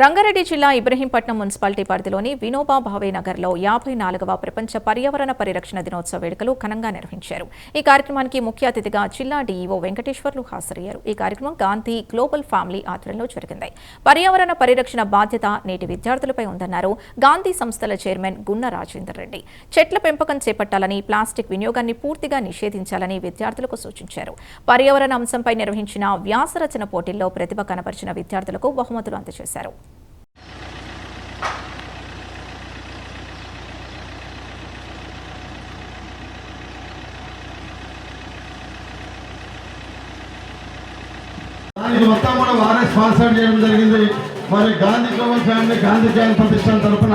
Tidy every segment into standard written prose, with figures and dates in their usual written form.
రంగారెడ్డి జిల్లా ఇబ్రహీంపట్నం మున్సిపాలిటీ పరిధిలోని వినోబా భావే నగర్లో 54వ ప్రపంచ పర్యావరణ పరిరక్షణ దినోత్సవ వేడుకలు ఘనంగా నిర్వహించారు. ఈ కార్యక్రమానికి ముఖ్య అతిథిగా జిల్లా డీఈఓ వెంకటేశ్వర్లు హాజరయ్యారు. ఈ కార్యక్రమం గాంధీ గ్లోబల్ ఫ్యామిలీ ఆధ్వర్యంలో జరిగింది. పర్యావరణ పరిరక్షణ బాధ్యత నేటి విద్యార్థులపై ఉందన్నారు గాంధీ సంస్థల చైర్మన్ గున్న రాజేందర్ రెడ్డి. చెట్ల పెంపకం చేపట్టాలని, ప్లాస్టిక్ వినియోగాన్ని పూర్తిగా నిషేధించాలని విద్యార్థులకు సూచించారు. పర్యావరణ అంశంపై నిర్వహించిన వ్యాసరచన పోటీల్లో ప్రతిభ కనబరిచిన విద్యార్థులకు బహుమతులు అందజేశారు. మొత్తం కూడా వారే స్పాన్సర్ చేయడం జరిగింది. మరి గాంధీ గ్లోబల్ ఫ్యామిలీ గాంధీ జ్ఞాన ప్రతిష్టాన తరఫున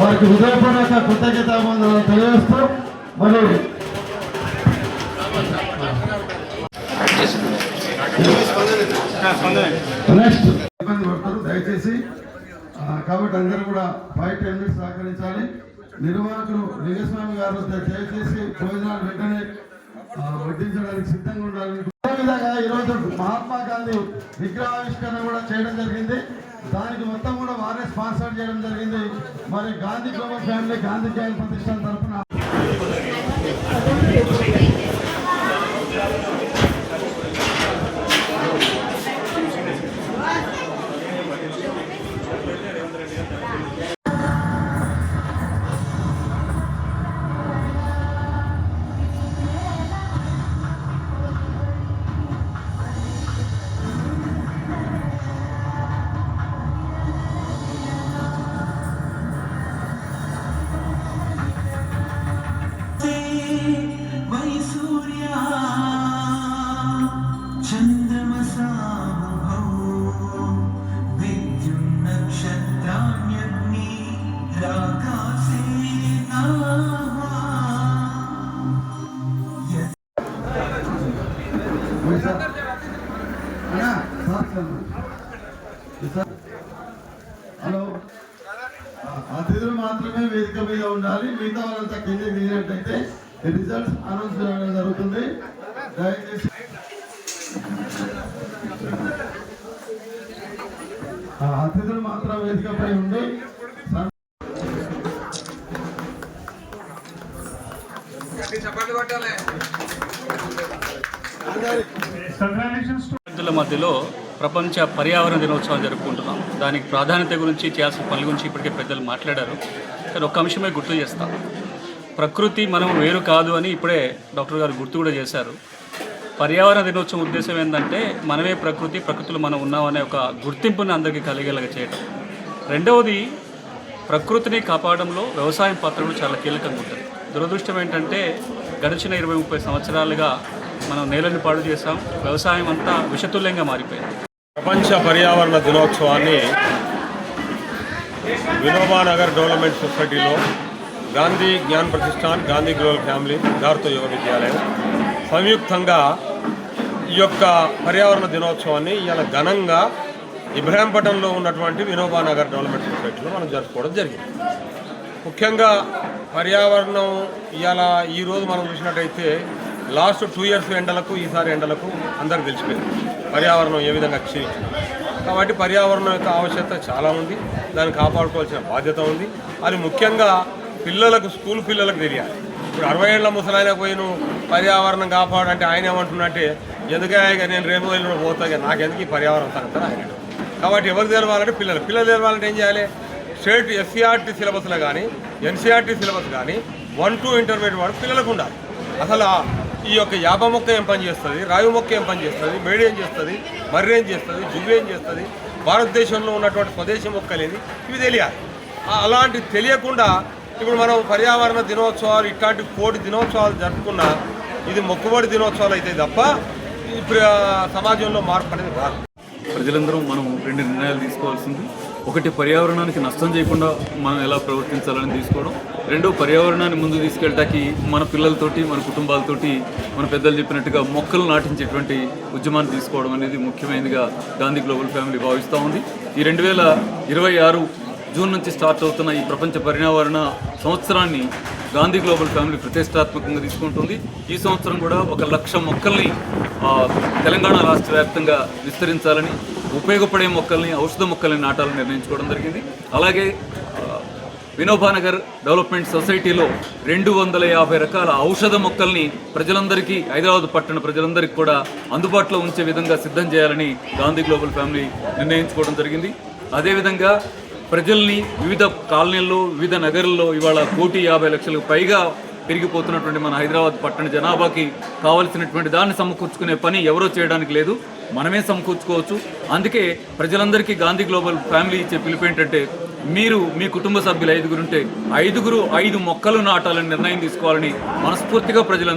వారికి హృదయపూర్వక కృతజ్ఞతాభివందనాలు తెలియజేస్తూ మరి నెక్స్ట్ ఇబ్బంది పడతారు దయచేసి. కాబట్టి అందరూ కూడా 5-10 మినిట్స్ సహకరించాలి. నిర్వాహకులు లింగస్వామి గారు దయచేసి భోజనాలు వెంటనే వడ్డించడానికి సిద్ధంగా ఉండాలని. అదేవిధంగా ఈరోజు మహాత్మా గాంధీ విగ్రహావిష్కరణ కూడా చేయడం జరిగింది. దానికి మొత్తం కూడా వారే స్పాన్సర్ చేయడం జరిగింది. మరి గాంధీ గ్లోబల్ ఫ్యామిలీ గాంధీ జ్ఞాన ప్రతిష్టాన తరఫున హలో, అతిథులు మాత్రమే వేదిక మీద ఉండాలి. మిగతా వాళ్ళంతా కింద దిగినట్టయితే రిజల్ట్స్ అనౌన్స్ చేయడం జరుగుతుంది. దయచేసి అతిథులు మాత్రం వేదికపై ఉండి విద్యార్థుల మధ్యలో ప్రపంచ పర్యావరణ దినోత్సవం జరుపుకుంటున్నాం. దానికి ప్రాధాన్యత గురించి చేయాల్సిన పనుల గురించి ఇప్పటికే పెద్దలు మాట్లాడారు. కానీ ఒక్క అంశమే గుర్తు చేస్తాం. ప్రకృతి మనం వేరు కాదు అని ఇప్పుడే డాక్టర్ గారు గుర్తు కూడా చేశారు. పర్యావరణ దినోత్సవం ఉద్దేశం ఏంటంటే మనమే ప్రకృతి, ప్రకృతిలో మనం ఉన్నామనే ఒక గుర్తింపుని అందరికీ కలిగేలాగా చేయడం. రెండవది, ప్రకృతిని కాపాడంలో వ్యవసాయం పాత్ర కూడా చాలా కీలకంగా ఉంటుంది. దురదృష్టం ఏంటంటే గడిచిన 20-30 సంవత్సరాలుగా మనం నేలని పాడు చేసాం. వ్యవసాయం అంతా విషతుల్యంగా మారిపోయింది. ప్రపంచ పర్యావరణ దినోత్సవాన్ని వినోబా నగర్ డెవలప్మెంట్ సొసైటీలో గాంధీ జ్ఞాన ప్రతిష్టాన్, గాంధీ గ్లోబల్ ఫ్యామిలీ, భారత యోగ విద్యాలయం సంయుక్తంగా ఈ యొక్క పర్యావరణ దినోత్సవాన్ని ఇవాళ ఘనంగా ఇబ్రహీంపట్నంలో ఉన్నటువంటి వినోబా నగర్ డెవలప్మెంట్ సొసైటీలో మనం జరుపుకోవడం జరిగింది. ముఖ్యంగా పర్యావరణం ఇవాళ ఈరోజు మనం చూసినట్టయితే లాస్ట్ 2 ఇయర్స్ ఎండలకు, ఈసారి ఎండలకు అందరికి తెలిసిపోయింది పర్యావరణం ఏ విధంగా క్షీణించింది. కాబట్టి పర్యావరణం యొక్క ఆవశ్యకత చాలా ఉంది. దాన్ని కాపాడుకోవాల్సిన బాధ్యత ఉంది. అది ముఖ్యంగా పిల్లలకు, స్కూల్ పిల్లలకు తెలియాలి. ఇప్పుడు 60 ఏళ్ల ముసలాయన పోయి నువ్వు పర్యావరణం కాపాడంటే ఆయన ఏమంటున్నట్టే, ఎందుకే నేను రేపు వెళ్ళి పోతా, నాకెందుకు ఈ పర్యావరణం సంగతి ఆయన. కాబట్టి ఎవరికి తెలవాలంటే పిల్లలు తెలవాలంటే ఏం చేయాలి? స్టేట్ ఎస్సీఆర్టీ సిలబస్లో కానీ, ఎన్సీఆర్టీ సిలబస్ కానీ 1-2 ఇంటర్మీడియట్ వాడు పిల్లలకు ఉండాలి. అసలు ఈ యొక్క యాప మొక్క ఏం పని చేస్తుంది, రావి మొక్క ఏం పని చేస్తుంది, మేడి ఏం చేస్తుంది, మర్రి ఏం చేస్తుంది, జువ్వు ఏం చేస్తుంది, భారతదేశంలో ఉన్నటువంటి స్వదేశీ మొక్కలేని ఇవి తెలియాలి. అలాంటివి తెలియకుండా ఇప్పుడు మనం పర్యావరణ దినోత్సవాలు ఇట్లాంటి కోటి దినోత్సవాలు జరుపుకున్నా ఇది మొక్కుబడి దినోత్సవాలు అయితే తప్ప ఇప్పుడు సమాజంలో మార్పు అనేది కాదు. ప్రజలందరం మనం 2 నిర్ణయాలు తీసుకోవాల్సింది. ఒకటి, పర్యావరణానికి నష్టం చేయకుండా మనం ఎలా ప్రవర్తించాలని తీసుకోవడం. 2, పర్యావరణాన్ని ముందు తీసుకెళ్ళటానికి మన పిల్లలతోటి, మన కుటుంబాలతోటి, మన పెద్దలు చెప్పినట్టుగా మొక్కలు నాటించేటువంటి ఉద్యమాన్ని తీసుకోవడం అనేది ముఖ్యమైనదిగా గాంధీ గ్లోబల్ ఫ్యామిలీ భావిస్తూ ఉంది. ఈ 2026 జూన్ నుంచి స్టార్ట్ అవుతున్న ఈ ప్రపంచ పర్యావరణ సంవత్సరాన్ని గాంధీ గ్లోబల్ ఫ్యామిలీ ప్రతిష్టాత్మకంగా తీసుకుంటుంది. ఈ సంవత్సరం కూడా 1,00,000 మొక్కల్ని తెలంగాణ రాష్ట్ర వ్యాప్తంగా విస్తరించాలని ఉపయోగపడే మొక్కల్ని, ఔషధ మొక్కల్ని నాటాలని నిర్ణయించుకోవడం జరిగింది. అలాగే వినోబానగర్ డెవలప్మెంట్ సొసైటీలో 250 రకాల ఔషధ మొక్కల్ని ప్రజలందరికీ, హైదరాబాద్ పట్టణ ప్రజలందరికీ కూడా అందుబాటులో ఉంచే విధంగా సిద్ధం చేయాలని గాంధీ గ్లోబల్ ఫ్యామిలీ నిర్ణయించుకోవడం జరిగింది. అదేవిధంగా ప్రజల్ని వివిధ కాలనీల్లో, వివిధ నగరాల్లో ఇవాళ 1,50,00,000కు పైగా పెరిగిపోతున్నటువంటి మన హైదరాబాద్ పట్టణ జనాభాకి కావాల్సినటువంటి దాన్ని సమకూర్చుకునే పని ఎవరో చేయడానికి లేదు, మనమే సమకూర్చుకోవచ్చు. అందుకే ప్రజలందరికీ గాంధీ గ్లోబల్ ఫ్యామిలీ ఇచ్చే పిలుపు ఏంటంటే, మీరు మీ కుటుంబ సభ్యులు 5 ఉంటే 5 మొక్కలు నాటాలని నిర్ణయం తీసుకోవాలని మనస్ఫూర్తిగా ప్రజలందరూ